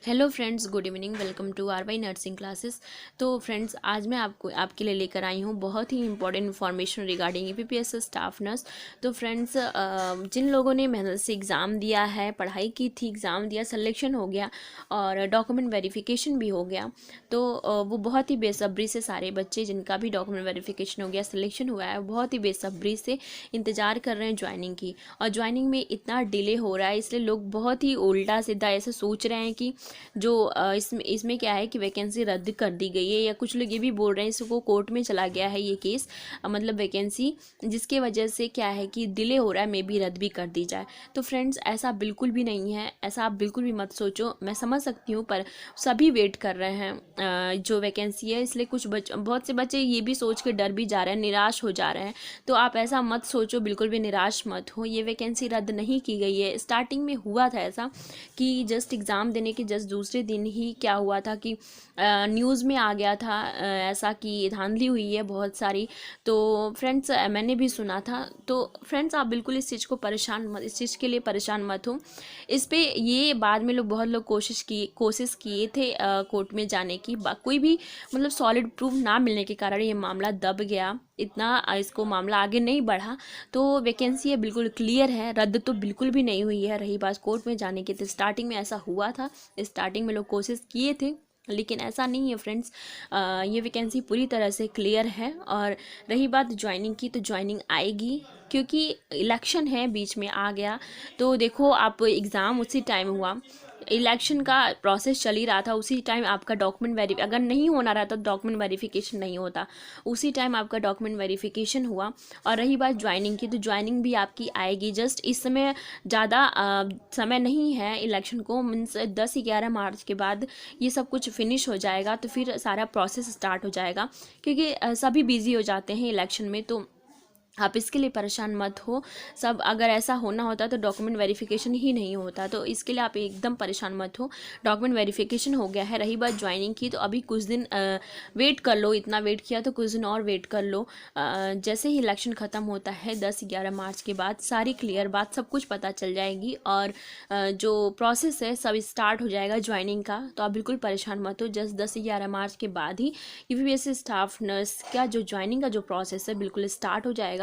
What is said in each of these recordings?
Hello friends, good evening. Welcome to R Y nursing classes. तो friends, आज मैं आपके लिए लेकर आई हूँ बहुत ही important information regarding EPPS staff nurse. तो फ्रेंड्स, जिन लोगों ने मेहनत से एग्ज़ाम दिया है, पढ़ाई की थी, एग्ज़ाम दिया, सिलेक्शन हो गया और डॉक्यूमेंट वेरिफिकेशन भी हो गया, तो वो बहुत ही बेसब्री से, सारे बच्चे जिनका भी डॉक्यूमेंट वेरिफिकेशन हो गया, सिलेक्शन हुआ है, बहुत ही बेसब्री से इंतज़ार कर रहे हैं ज्वाइनिंग की। और ज्वाइनिंग में इतना डिले हो रहा है, इसलिए लोग बहुत ही उल्टा सीधा ऐसे सोच रहे हैं कि जो इसमें क्या है कि वैकेंसी रद्द कर दी गई है, या कुछ लोग ये भी बोल रहे हैं इसको कोर्ट में चला गया है ये केस, मतलब वैकेंसी, जिसके वजह से क्या है कि डिले हो रहा है, मे बी रद्द भी कर दी जाए। तो फ्रेंड्स, ऐसा बिल्कुल भी नहीं है, ऐसा आप बिल्कुल भी मत सोचो। मैं समझ सकती हूँ, पर सभी वेट कर रहे हैं जो वैकेंसी है, इसलिए बहुत से बच्चे ये भी सोच के डर भी जा रहे हैं, निराश हो जा रहे हैं। तो आप ऐसा मत सोचो, बिल्कुल भी निराश मत हो। ये वैकेंसी रद्द नहीं की गई है। स्टार्टिंग में हुआ था ऐसा कि जस्ट एग्ज़ाम देने के जस्ट दूसरे दिन ही क्या हुआ था कि न्यूज़ में आ गया था ऐसा कि धांधली हुई है बहुत सारी। तो फ्रेंड्स, मैंने भी सुना था। तो फ्रेंड्स, आप बिल्कुल इस चीज़ इस चीज़ के लिए परेशान मत हो। इस पे ये बाद में बहुत लोग कोशिश किए थे कोर्ट में जाने की, कोई भी मतलब सॉलिड प्रूफ ना मिलने के कारण ये मामला दब गया, इतना इसको मामला आगे नहीं बढ़ा। तो वैकेंसी है बिल्कुल क्लियर है, रद्द तो बिल्कुल भी नहीं हुई है। रही बात कोर्ट में जाने की, तो स्टार्टिंग में ऐसा हुआ था, स्टार्टिंग में लोग कोशिश किए थे, लेकिन ऐसा नहीं है फ्रेंड्स। ये वैकेंसी पूरी तरह से क्लियर है। और रही बात ज्वाइनिंग की, तो ज्वाइनिंग आएगी, क्योंकि इलेक्शन है, बीच में आ गया। तो देखो, आप एग्ज़ाम उसी टाइम हुआ, इलेक्शन का प्रोसेस चल ही रहा था, उसी टाइम आपका डॉक्यूमेंट अगर नहीं होना रहता तो डॉक्यूमेंट वेरिफिकेशन नहीं होता, उसी टाइम आपका डॉक्यूमेंट वेरिफिकेशन हुआ। और रही बात ज्वाइनिंग की, तो ज्वाइनिंग भी आपकी आएगी। जस्ट इस समय ज़्यादा समय नहीं है इलेक्शन को, मीन्स 10-11 मार्च के बाद ये सब कुछ फिनिश हो जाएगा, तो फिर सारा प्रोसेस स्टार्ट हो जाएगा, क्योंकि सभी बिजी हो जाते हैं इलेक्शन में। तो आप इसके लिए परेशान मत हो। सब अगर ऐसा होना होता तो डॉक्यूमेंट वेरिफिकेशन ही नहीं होता, तो इसके लिए आप एकदम परेशान मत हो। डॉक्यूमेंट वेरिफिकेशन हो गया है। रही बात ज्वाइनिंग की, तो अभी कुछ दिन वेट कर लो, इतना वेट किया तो कुछ दिन और वेट कर लो। जैसे ही इलेक्शन ख़त्म होता है 10-11 मार्च के बाद, सारी क्लियर बात, सब कुछ पता चल जाएगी, और जो प्रोसेस है सब स्टार्ट हो जाएगा ज्वाइनिंग का। तो आप बिल्कुल परेशान मत हो। जस्ट 10-11 मार्च के बाद ही यूपीपीएससी स्टाफ नर्स का जो ज्वाइनिंग का जो प्रोसेस है बिल्कुल स्टार्ट हो जाएगा।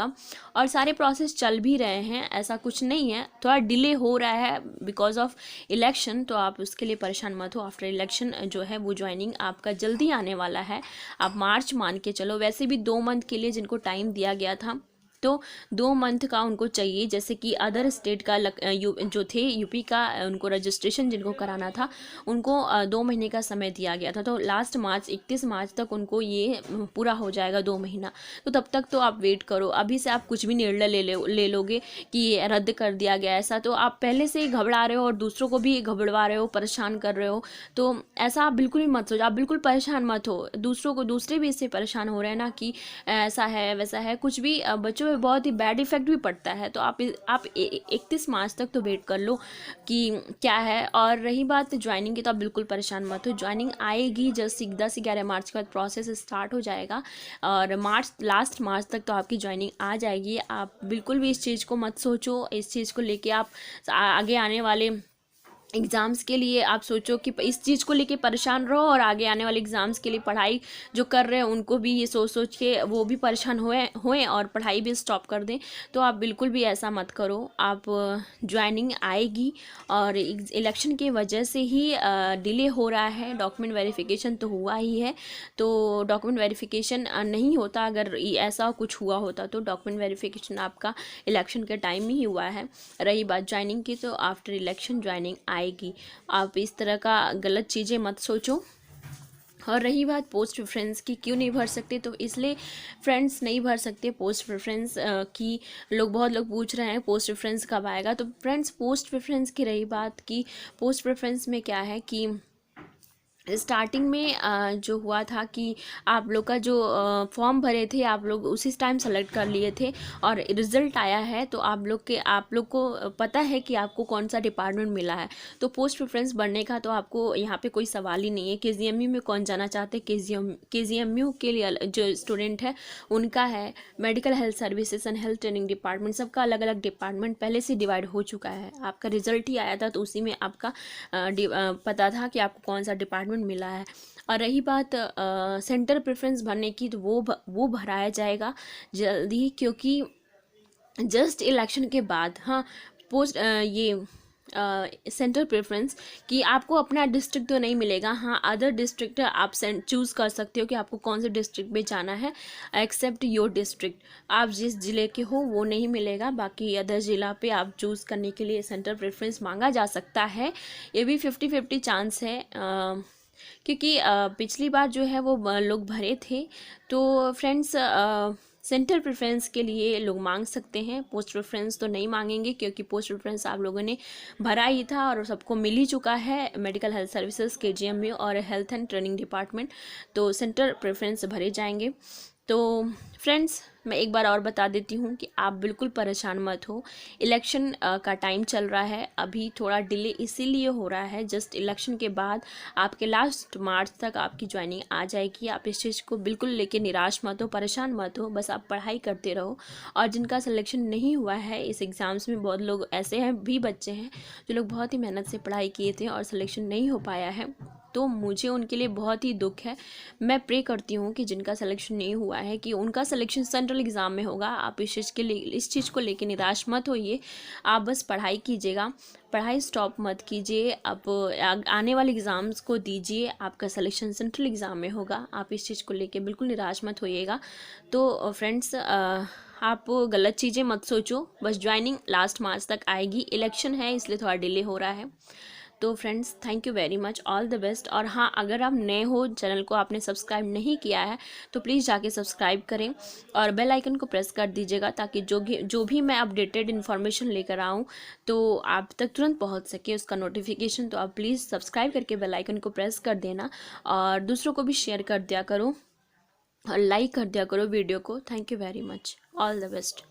और सारे प्रोसेस चल भी रहे हैं, ऐसा कुछ नहीं है, थोड़ा डिले हो रहा है बिकॉज ऑफ इलेक्शन। तो आप उसके लिए परेशान मत हो। आफ्टर इलेक्शन जो है वो ज्वाइनिंग आपका जल्दी आने वाला है। आप मार्च मान के चलो, वैसे भी 2 मंथ के लिए जिनको टाइम दिया गया था, तो 2 मंथ का उनको चाहिए। जैसे कि अदर स्टेट का जो थे यूपी का, उनको रजिस्ट्रेशन जिनको कराना था, उनको 2 महीने का समय दिया गया था। तो लास्ट मार्च 31 मार्च तक उनको ये पूरा हो जाएगा, 2 महीना। तो तब तक तो आप वेट करो। अभी से आप कुछ भी निर्णय ले लोगे कि ये रद्द कर दिया गया ऐसा, तो आप पहले से ही घबरा रहे हो और दूसरों को भी घबरवा रहे हो, परेशान कर रहे हो। तो ऐसा आप बिल्कुल भी मत सोचो, आप बिल्कुल परेशान मत हो। दूसरे भी इससे परेशान हो रहे हैं ना कि ऐसा है वैसा है, कुछ भी बच्चों में बहुत ही बैड इफेक्ट भी पड़ता है। तो आप 31 मार्च तक तो वेट कर लो कि क्या है। और रही बात ज्वाइनिंग की, तो आप बिल्कुल परेशान मत हो, ज्वाइनिंग आएगी। जस्ट 10-11 मार्च के बाद प्रोसेस स्टार्ट हो जाएगा, और लास्ट मार्च तक तो आपकी ज्वाइनिंग आ जाएगी। आप बिल्कुल भी इस चीज़ को मत सोचो, इस चीज़ को लेके आप आगे आने वाले एग्ज़ाम्स के लिए आप सोचो कि इस चीज़ को लेके परेशान रहो, और आगे आने वाले एग्ज़ाम्स के लिए पढ़ाई जो कर रहे हैं उनको भी ये सोच के वो भी परेशान होएं और पढ़ाई भी स्टॉप कर दें। तो आप बिल्कुल भी ऐसा मत करो। आप ज्वाइनिंग आएगी, और इलेक्शन की वजह से ही डिले हो रहा है। डॉक्यूमेंट वेरिफिकेशन तो हुआ ही है, तो डॉक्यूमेंट वेरिफिकेशन नहीं होता, अगर ऐसा कुछ हुआ होता तो डॉक्यूमेंट वेरिफिकेशन आपका इलेक्शन के टाइम ही हुआ है। रही बात ज्वाइनिंग की, तो आफ्टर इलेक्शन ज्वाइनिंग आएगी। आप इस तरह का गलत चीज़ें मत सोचो। और रही बात पोस्ट प्रेफरेंस की, क्यों नहीं भर सकते, तो इसलिए फ्रेंड्स नहीं भर सकते पोस्ट प्रेफरेंस की। बहुत लोग पूछ रहे हैं पोस्ट प्रेफरेंस कब आएगा। तो फ्रेंड्स, पोस्ट प्रेफरेंस की रही बात की, पोस्ट प्रेफरेंस में क्या है कि स्टार्टिंग में जो हुआ था कि आप लोग का जो फॉर्म भरे थे आप लोग उसी टाइम सेलेक्ट कर लिए थे और रिज़ल्ट आया है, तो आप लोग को पता है कि आपको कौन सा डिपार्टमेंट मिला है। तो पोस्ट प्रेफरेंस बढ़ने का तो आपको यहाँ पे कोई सवाल ही नहीं है। KGMU में कौन जाना चाहते हैं, KGMU के लिए जो स्टूडेंट है उनका है। Medical health services and health training department, सबका अलग अलग डिपार्टमेंट पहले से डिवाइड हो चुका है। आपका रिजल्ट ही आया था तो उसी में आपका पता था कि आपको कौन सा डिपार्टमेंट मिला है। और रही बात सेंटर प्रेफरेंस भरने की, तो वो भराया जाएगा जल्दी, क्योंकि जस्ट इलेक्शन के बाद, हाँ, पोस्ट ये सेंटर प्रेफरेंस कि आपको अपना डिस्ट्रिक्ट तो नहीं मिलेगा। हाँ, अदर डिस्ट्रिक्ट आप चूज़ कर सकते हो कि आपको कौन से डिस्ट्रिक्ट में जाना है, एक्सेप्ट योर डिस्ट्रिक्ट। आप जिस ज़िले के हो वो नहीं मिलेगा, बाकी अदर ज़िला पे आप चूज़ करने के लिए सेंटर प्रेफरेंस मांगा जा सकता है। ये भी 50-50 चांस है, क्योंकि पिछली बार जो है वो लोग भरे थे। तो फ्रेंड्स, सेंटर प्रेफरेंस के लिए लोग मांग सकते हैं, पोस्ट प्रेफरेंस तो नहीं मांगेंगे, क्योंकि पोस्ट प्रेफरेंस आप लोगों ने भरा ही था और सबको मिल ही चुका है। मेडिकल हेल्थ सर्विसेज, KGMU और हेल्थ एंड ट्रेनिंग डिपार्टमेंट, तो सेंटर प्रेफरेंस भरे जाएंगे। तो फ्रेंड्स, मैं एक बार और बता देती हूँ कि आप बिल्कुल परेशान मत हो। इलेक्शन का टाइम चल रहा है, अभी थोड़ा डिले इसीलिए हो रहा है, जस्ट इलेक्शन के बाद आपके लास्ट मार्च तक आपकी ज्वाइनिंग आ जाएगी। आप इस चीज़ को बिल्कुल लेके निराश मत हो, परेशान मत हो, बस आप पढ़ाई करते रहो। और जिनका सिलेक्शन नहीं हुआ है इस एग्ज़ाम्स में, बहुत लोग ऐसे हैं भी बच्चे हैं जो लोग बहुत ही मेहनत से पढ़ाई किए थे और सिलेक्शन नहीं हो पाया है, तो मुझे उनके लिए बहुत ही दुख है। मैं प्रे करती हूँ कि जिनका सिलेक्शन नहीं हुआ है कि उनका सिलेक्शन सेंट्रल एग्ज़ाम में होगा। आप इस चीज़ को लेकर निराश मत होइए, आप बस पढ़ाई कीजिएगा, पढ़ाई स्टॉप मत कीजिए। आप आने वाले एग्ज़ाम्स को दीजिए, आपका सिलेक्शन सेंट्रल एग्ज़ाम में होगा। आप इस चीज़ को लेकर बिल्कुल निराश मत होइएगा। तो फ्रेंड्स, आप गलत चीज़ें मत सोचो, बस ज्वाइनिंग लास्ट मार्च तक आएगी। इलेक्शन है इसलिए थोड़ा डिले हो रहा है। तो friends, thank you very much, all the best. और हाँ, अगर आप नए हो, चैनल को आपने सब्सक्राइब नहीं किया है तो प्लीज़ जाके सब्सक्राइब करें और बेल आइकन को प्रेस कर दीजिएगा, ताकि जो भी मैं अपडेटेड इन्फॉर्मेशन लेकर आऊँ तो आप तक तुरंत पहुँच सके उसका नोटिफिकेशन। तो आप प्लीज़ सब्सक्राइब करके बेल आइकन को प्रेस कर देना और दूसरों को भी शेयर कर दिया करो और लाइक कर दिया करो वीडियो को। Thank you very much, all the best.